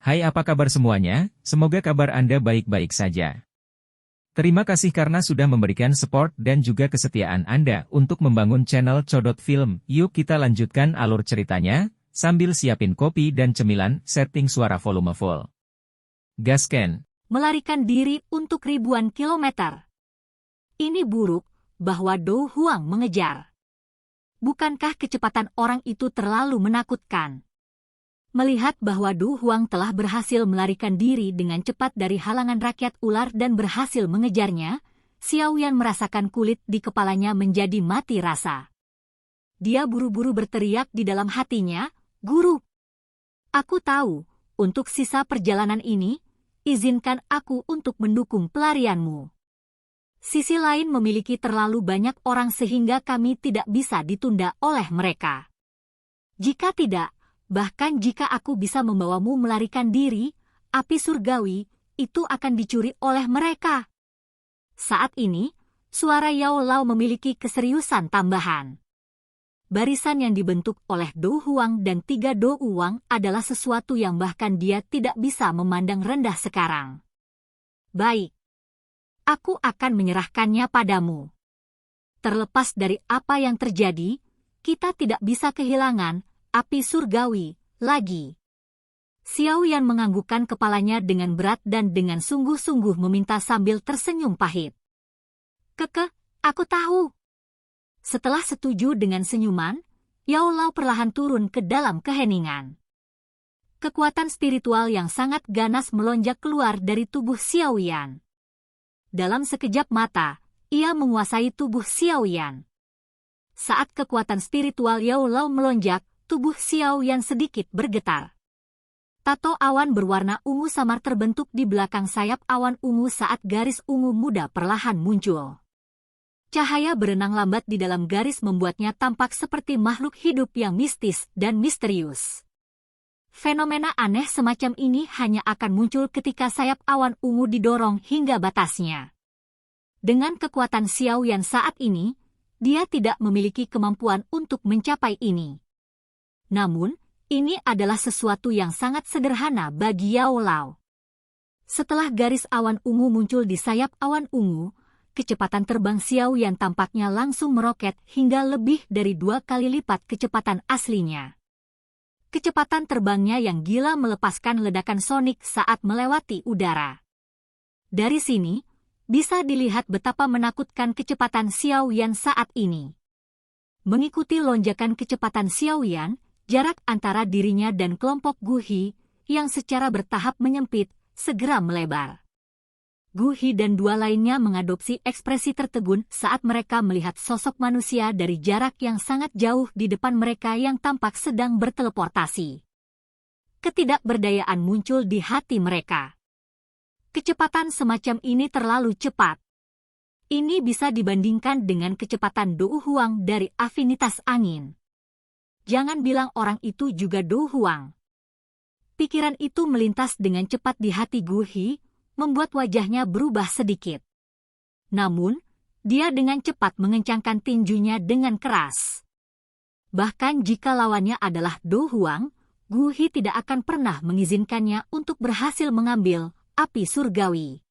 Hai, apa kabar semuanya? Semoga kabar Anda baik-baik saja. Terima kasih karena sudah memberikan support dan juga kesetiaan Anda untuk membangun channel Codot Film. Yuk kita lanjutkan alur ceritanya, sambil siapin kopi dan cemilan, setting suara volume full. Gasken. Melarikan diri untuk ribuan kilometer. Ini buruk, bahwa Do Huang mengejar. Bukankah kecepatan orang itu terlalu menakutkan? Melihat bahwa Du Huang telah berhasil melarikan diri dengan cepat dari halangan rakyat ular dan berhasil mengejarnya, Xiao Yan merasakan kulit di kepalanya menjadi mati rasa. Dia buru-buru berteriak di dalam hatinya, "Guru, aku tahu, untuk sisa perjalanan ini, izinkan aku untuk mendukung pelarianmu. Sisi lain memiliki terlalu banyak orang sehingga kami tidak bisa ditunda oleh mereka. Jika tidak, bahkan jika aku bisa membawamu melarikan diri, api surgawi itu akan dicuri oleh mereka." Saat ini, suara Yao Lao memiliki keseriusan tambahan. Barisan yang dibentuk oleh Do Huang dan 3 Do Uang adalah sesuatu yang bahkan dia tidak bisa memandang rendah sekarang. "Baik. Aku akan menyerahkannya padamu. Terlepas dari apa yang terjadi, kita tidak bisa kehilangan api surgawi lagi." Xiao Yan menganggukkan kepalanya dengan berat dan dengan sungguh-sungguh meminta sambil tersenyum pahit. "Keke, aku tahu." Setelah setuju dengan senyuman, Yao Lao perlahan turun ke dalam keheningan. Kekuatan spiritual yang sangat ganas melonjak keluar dari tubuh Xiao Yan. Dalam sekejap mata, ia menguasai tubuh Xiao Yan. Saat kekuatan spiritual Yao Lao melonjak, tubuh Xiao Yan sedikit bergetar. Tato awan berwarna ungu samar terbentuk di belakang sayap awan ungu saat garis ungu muda perlahan muncul. Cahaya berenang lambat di dalam garis membuatnya tampak seperti makhluk hidup yang mistis dan misterius. Fenomena aneh semacam ini hanya akan muncul ketika sayap awan ungu didorong hingga batasnya. Dengan kekuatan Xiao Yan saat ini, dia tidak memiliki kemampuan untuk mencapai ini. Namun, ini adalah sesuatu yang sangat sederhana bagi Yao Lao. Setelah garis awan ungu muncul di sayap awan ungu, kecepatan terbang Xiao Yan tampaknya langsung meroket hingga lebih dari 2 kali lipat kecepatan aslinya. Kecepatan terbangnya yang gila melepaskan ledakan sonik saat melewati udara. Dari sini, bisa dilihat betapa menakutkan kecepatan Xiao Yan saat ini. Mengikuti lonjakan kecepatan Xiao Yan, jarak antara dirinya dan kelompok Gu He, yang secara bertahap menyempit, segera melebar. Gu He dan 2 lainnya mengadopsi ekspresi tertegun saat mereka melihat sosok manusia dari jarak yang sangat jauh di depan mereka yang tampak sedang berteleportasi. Ketidakberdayaan muncul di hati mereka. Kecepatan semacam ini terlalu cepat. Ini bisa dibandingkan dengan kecepatan Do Huang dari afinitas angin. Jangan bilang orang itu juga Do Huang. Pikiran itu melintas dengan cepat di hati Gu He, membuat wajahnya berubah sedikit. Namun, dia dengan cepat mengencangkan tinjunya dengan keras. Bahkan jika lawannya adalah Do Huang, Gu He tidak akan pernah mengizinkannya untuk berhasil mengambil api surgawi.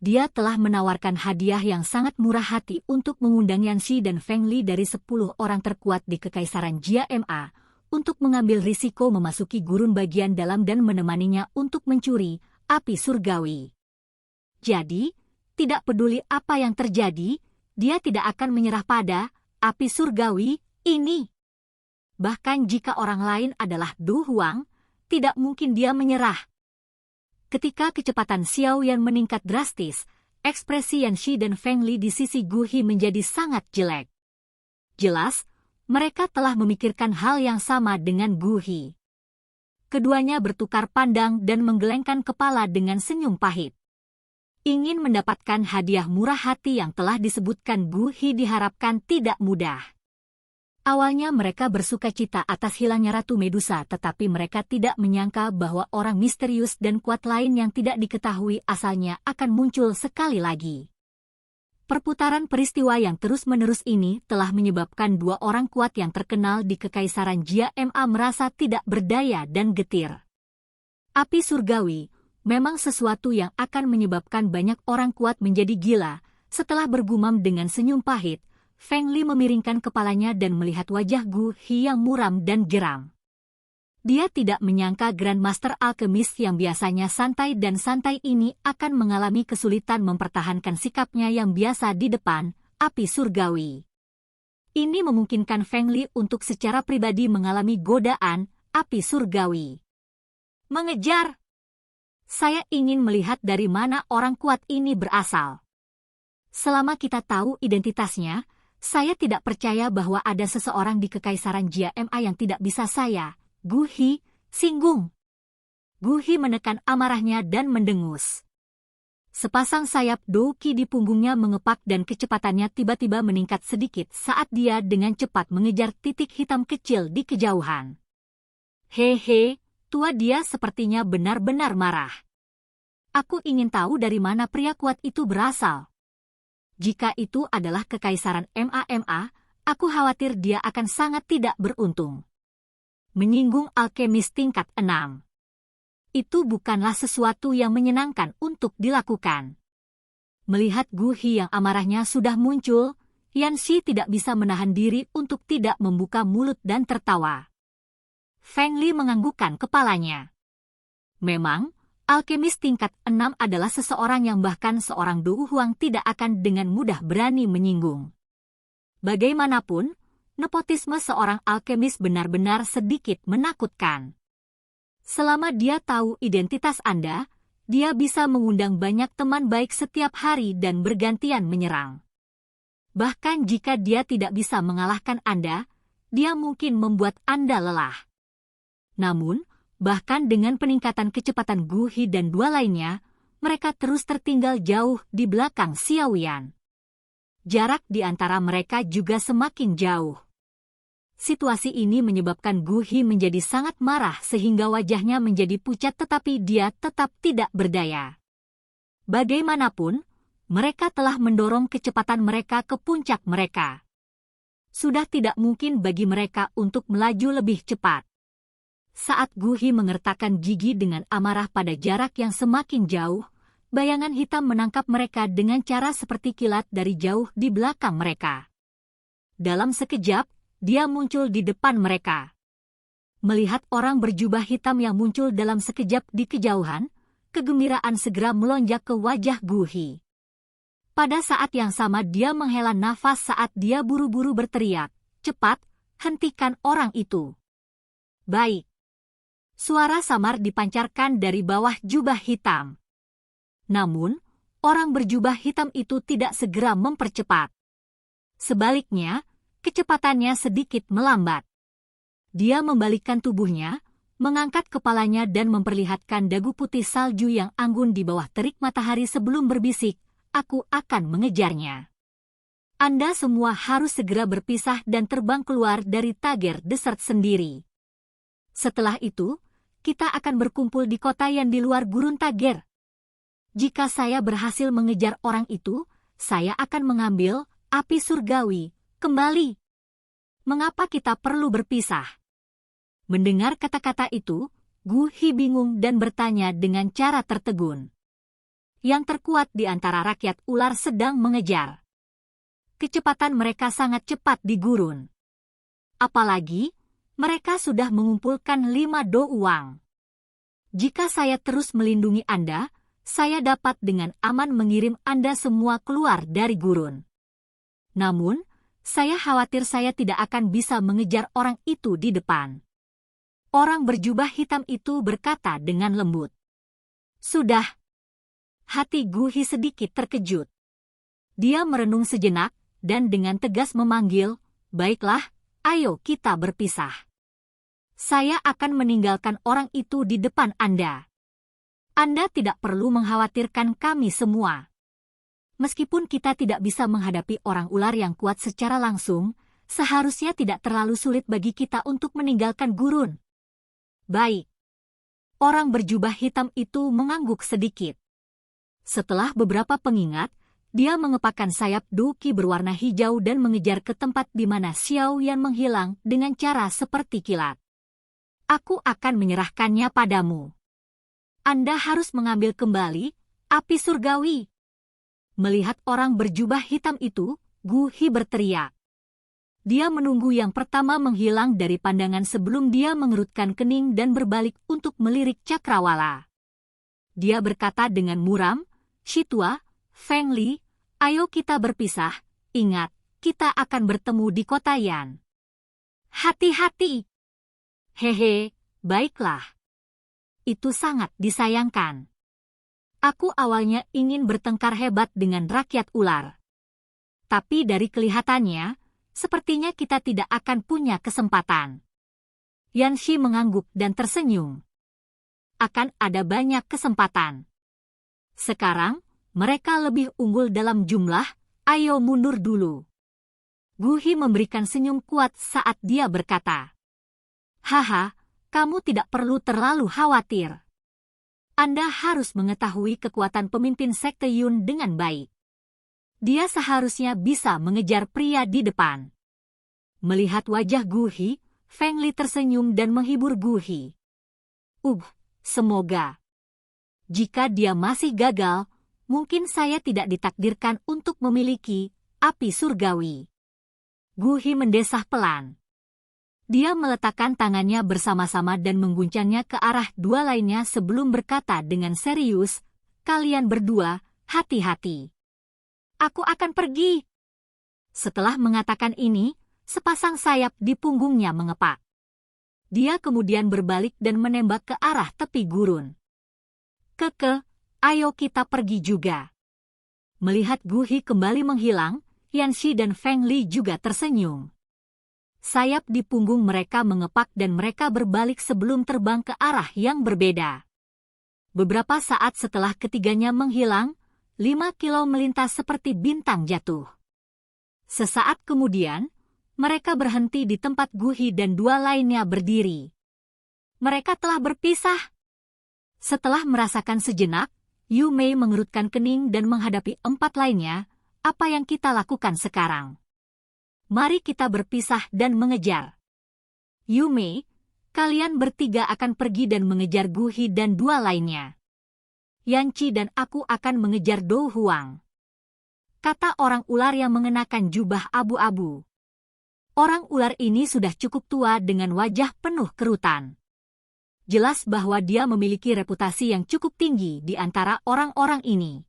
Dia telah menawarkan hadiah yang sangat murah hati untuk mengundang Yanxi dan Feng Li dari 10 orang terkuat di Kekaisaran Jia Ma, untuk mengambil risiko memasuki gurun bagian dalam dan menemaninya untuk mencuri api surgawi. Jadi, tidak peduli apa yang terjadi, dia tidak akan menyerah pada api surgawi ini. Bahkan jika orang lain adalah Du Huang, tidak mungkin dia menyerah. Ketika kecepatan Xiao Yan meningkat drastis, ekspresi Yanxi dan Feng Li di sisi Gu He menjadi sangat jelek. Jelas, mereka telah memikirkan hal yang sama dengan Gu He. Keduanya bertukar pandang dan menggelengkan kepala dengan senyum pahit. Ingin mendapatkan hadiah murah hati yang telah disebutkan Gu He diharapkan tidak mudah. Awalnya mereka bersukacita atas hilangnya Ratu Medusa, tetapi mereka tidak menyangka bahwa orang misterius dan kuat lain yang tidak diketahui asalnya akan muncul sekali lagi. Perputaran peristiwa yang terus-menerus ini telah menyebabkan 2 orang kuat yang terkenal di Kekaisaran Jia Ma merasa tidak berdaya dan getir. Api surgawi memang sesuatu yang akan menyebabkan banyak orang kuat menjadi gila. Setelah bergumam dengan senyum pahit, Feng Li memiringkan kepalanya dan melihat wajah Gu Hi yang muram dan geram. Dia tidak menyangka Grandmaster Alkemis yang biasanya santai dan santai ini akan mengalami kesulitan mempertahankan sikapnya yang biasa di depan api surgawi. Ini memungkinkan Feng Li untuk secara pribadi mengalami godaan api surgawi. Mengejar! Saya ingin melihat dari mana orang kuat ini berasal. Selama kita tahu identitasnya, saya tidak percaya bahwa ada seseorang di Kekaisaran Jia Ma yang tidak bisa saya, Gu Hi, singgung. Gu Hi menekan amarahnya dan mendengus. Sepasang sayap Douqi di punggungnya mengepak dan kecepatannya tiba-tiba meningkat sedikit saat dia dengan cepat mengejar titik hitam kecil di kejauhan. Hehe, tua dia sepertinya benar-benar marah. Aku ingin tahu dari mana pria kuat itu berasal. Jika itu adalah Kekaisaran Ma, aku khawatir dia akan sangat tidak beruntung. Menyinggung alkemis tingkat 6. Itu bukanlah sesuatu yang menyenangkan untuk dilakukan. Melihat Gu Hi yang amarahnya sudah muncul, Yan Xi tidak bisa menahan diri untuk tidak membuka mulut dan tertawa. Feng Li menganggukkan kepalanya. Memang, alkemis tingkat 6 adalah seseorang yang bahkan seorang Dou Huang tidak akan dengan mudah berani menyinggung. Bagaimanapun, nepotisme seorang alkemis benar-benar sedikit menakutkan. Selama dia tahu identitas Anda, dia bisa mengundang banyak teman baik setiap hari dan bergantian menyerang. Bahkan jika dia tidak bisa mengalahkan Anda, dia mungkin membuat Anda lelah. Namun, bahkan dengan peningkatan kecepatan Gu Hi dan dua lainnya, mereka terus tertinggal jauh di belakang Xiaoyan. Jarak di antara mereka juga semakin jauh. Situasi ini menyebabkan Gu Hi menjadi sangat marah sehingga wajahnya menjadi pucat tetapi dia tetap tidak berdaya. Bagaimanapun, mereka telah mendorong kecepatan mereka ke puncak mereka. Sudah tidak mungkin bagi mereka untuk melaju lebih cepat. Saat Gu Hi mengertakkan gigi dengan amarah pada jarak yang semakin jauh, bayangan hitam menangkap mereka dengan cara seperti kilat dari jauh di belakang mereka. Dalam sekejap, dia muncul di depan mereka. Melihat orang berjubah hitam yang muncul dalam sekejap di kejauhan, kegembiraan segera melonjak ke wajah Gu Hi. Pada saat yang sama dia menghela nafas saat dia buru-buru berteriak, "Cepat, hentikan orang itu." Baik. Suara samar dipancarkan dari bawah jubah hitam. Namun, orang berjubah hitam itu tidak segera mempercepat. Sebaliknya, kecepatannya sedikit melambat. Dia membalikkan tubuhnya, mengangkat kepalanya dan memperlihatkan dagu putih salju yang anggun di bawah terik matahari sebelum berbisik, "Aku akan mengejarnya. Anda semua harus segera berpisah dan terbang keluar dari Tager Desert sendiri. Setelah itu, kita akan berkumpul di kota yang di luar gurun Tager. Jika saya berhasil mengejar orang itu, saya akan mengambil api surgawi kembali. Mengapa kita perlu berpisah?" Mendengar kata-kata itu, Gu Hi bingung dan bertanya dengan cara tertegun. Yang terkuat di antara rakyat ular sedang mengejar. Kecepatan mereka sangat cepat di gurun. Apalagi, mereka sudah mengumpulkan 5 do uang. Jika saya terus melindungi Anda, saya dapat dengan aman mengirim Anda semua keluar dari gurun. Namun, saya khawatir saya tidak akan bisa mengejar orang itu di depan. Orang berjubah hitam itu berkata dengan lembut. Sudah. Hati Gu Hi sedikit terkejut. Dia merenung sejenak, dan dengan tegas memanggil, "Baiklah, ayo kita berpisah. Saya akan meninggalkan orang itu di depan Anda. Anda tidak perlu mengkhawatirkan kami semua. Meskipun kita tidak bisa menghadapi orang ular yang kuat secara langsung, seharusnya tidak terlalu sulit bagi kita untuk meninggalkan gurun." Baik. Orang berjubah hitam itu mengangguk sedikit. Setelah beberapa pengingat, dia mengepakkan sayap Douqi berwarna hijau dan mengejar ke tempat di mana Xiaoyan menghilang dengan cara seperti kilat. "Aku akan menyerahkannya padamu." Anda harus mengambil kembali api surgawi. Melihat orang berjubah hitam itu, Gu Hi berteriak. Dia menunggu yang pertama menghilang dari pandangan sebelum dia mengerutkan kening dan berbalik untuk melirik cakrawala. Dia berkata dengan muram, "Shitua, Feng Li, ayo kita berpisah. Ingat, kita akan bertemu di kota Yan." "Hati-hati." "Hehe, baiklah. Itu sangat disayangkan. Aku awalnya ingin bertengkar hebat dengan rakyat ular. Tapi dari kelihatannya, sepertinya kita tidak akan punya kesempatan." Yan Shi mengangguk dan tersenyum. Akan ada banyak kesempatan. Sekarang, mereka lebih unggul dalam jumlah, ayo mundur dulu. Gu Hi memberikan senyum kuat saat dia berkata, "Haha, kamu tidak perlu terlalu khawatir. Anda harus mengetahui kekuatan pemimpin Sekte Yun dengan baik. Dia seharusnya bisa mengejar pria di depan." Melihat wajah Gu Hi, Feng Li tersenyum dan menghibur Gu Hi. Semoga. Jika dia masih gagal, mungkin saya tidak ditakdirkan untuk memiliki api surgawi." Gu Hi mendesah pelan. Dia meletakkan tangannya bersama-sama dan mengguncangnya ke arah dua lainnya sebelum berkata dengan serius, "Kalian berdua, hati-hati. Aku akan pergi." Setelah mengatakan ini, sepasang sayap di punggungnya mengepak. Dia kemudian berbalik dan menembak ke arah tepi gurun. Ayo kita pergi juga." Melihat Gu Hi kembali menghilang, Yan Shi dan Feng Li juga tersenyum. Sayap di punggung mereka mengepak dan mereka berbalik sebelum terbang ke arah yang berbeda. Beberapa saat setelah ketiganya menghilang, 5 kilo melintas seperti bintang jatuh. Sesaat kemudian, mereka berhenti di tempat Gu Hi dan dua lainnya berdiri. Mereka telah berpisah. Setelah merasakan sejenak, Yu Mei mengerutkan kening dan menghadapi 4 lainnya. "Apa yang kita lakukan sekarang? Mari kita berpisah dan mengejar." "Yu Mei, kalian bertiga akan pergi dan mengejar Gu Hi dan dua lainnya. Yan Qi dan aku akan mengejar Dou Huang," kata orang ular yang mengenakan jubah abu-abu. Orang ular ini sudah cukup tua dengan wajah penuh kerutan. Jelas bahwa dia memiliki reputasi yang cukup tinggi di antara orang-orang ini.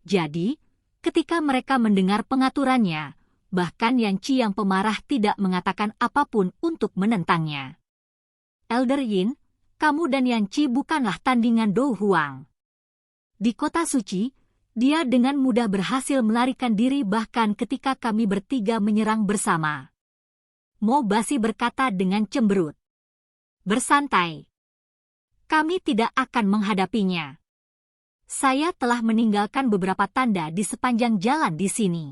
Jadi, ketika mereka mendengar pengaturannya, bahkan Yan Qi yang pemarah tidak mengatakan apapun untuk menentangnya. "Elder Yin, kamu dan Yan Qi bukanlah tandingan Dou Huang. Di kota suci, dia dengan mudah berhasil melarikan diri bahkan ketika kami bertiga menyerang bersama." Mo Basi berkata dengan cemberut. "Bersantai. Kami tidak akan menghadapinya. Saya telah meninggalkan beberapa tanda di sepanjang jalan di sini.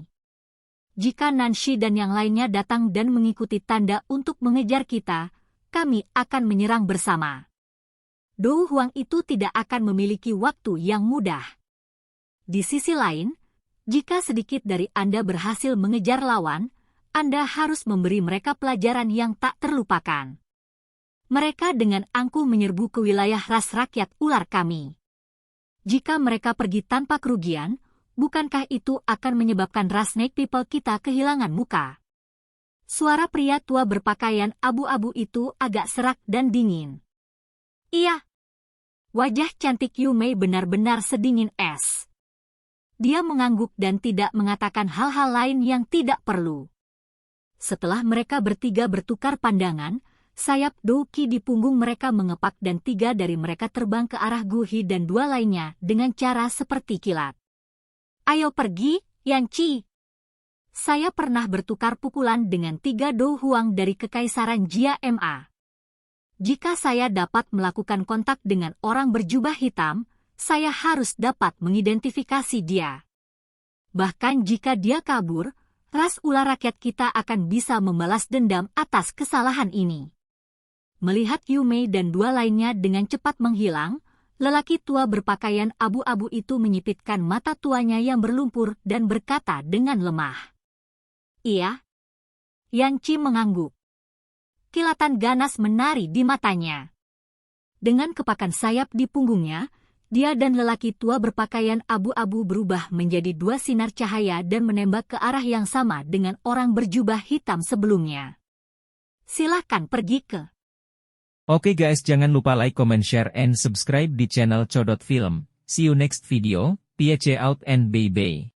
Jika Nanshi dan yang lainnya datang dan mengikuti tanda untuk mengejar kita, kami akan menyerang bersama. Dou Huang itu tidak akan memiliki waktu yang mudah. Di sisi lain, jika sedikit dari Anda berhasil mengejar lawan, Anda harus memberi mereka pelajaran yang tak terlupakan. Mereka dengan angkuh menyerbu ke wilayah ras rakyat ular kami. Jika mereka pergi tanpa kerugian, bukankah itu akan menyebabkan ras Snake People kita kehilangan muka?" Suara pria tua berpakaian abu-abu itu agak serak dan dingin. "Iya." Wajah cantik Yu Mei benar-benar sedingin es. Dia mengangguk dan tidak mengatakan hal-hal lain yang tidak perlu. Setelah mereka bertiga bertukar pandangan, sayap Dou Qi di punggung mereka mengepak dan 3 dari mereka terbang ke arah Gu Hi dan 2 lainnya dengan cara seperti kilat. "Ayo pergi, Yan Qi." Saya pernah bertukar pukulan dengan 3 Dou Huang dari Kekaisaran Jia Ma. Jika saya dapat melakukan kontak dengan orang berjubah hitam, saya harus dapat mengidentifikasi dia. Bahkan jika dia kabur, ras ular rakyat kita akan bisa membalas dendam atas kesalahan ini. Melihat Yu Mei dan 2 lainnya dengan cepat menghilang, lelaki tua berpakaian abu-abu itu menyipitkan mata tuanya yang berlumpur dan berkata dengan lemah. "Iya." Yan Qi mengangguk. Kilatan ganas menari di matanya. Dengan kepakan sayap di punggungnya, dia dan lelaki tua berpakaian abu-abu berubah menjadi dua sinar cahaya dan menembak ke arah yang sama dengan orang berjubah hitam sebelumnya. Silahkan pergi ke. Oke guys, jangan lupa like, comment, share, and subscribe di channel Codot Film. See you next video, peace out and bye-bye.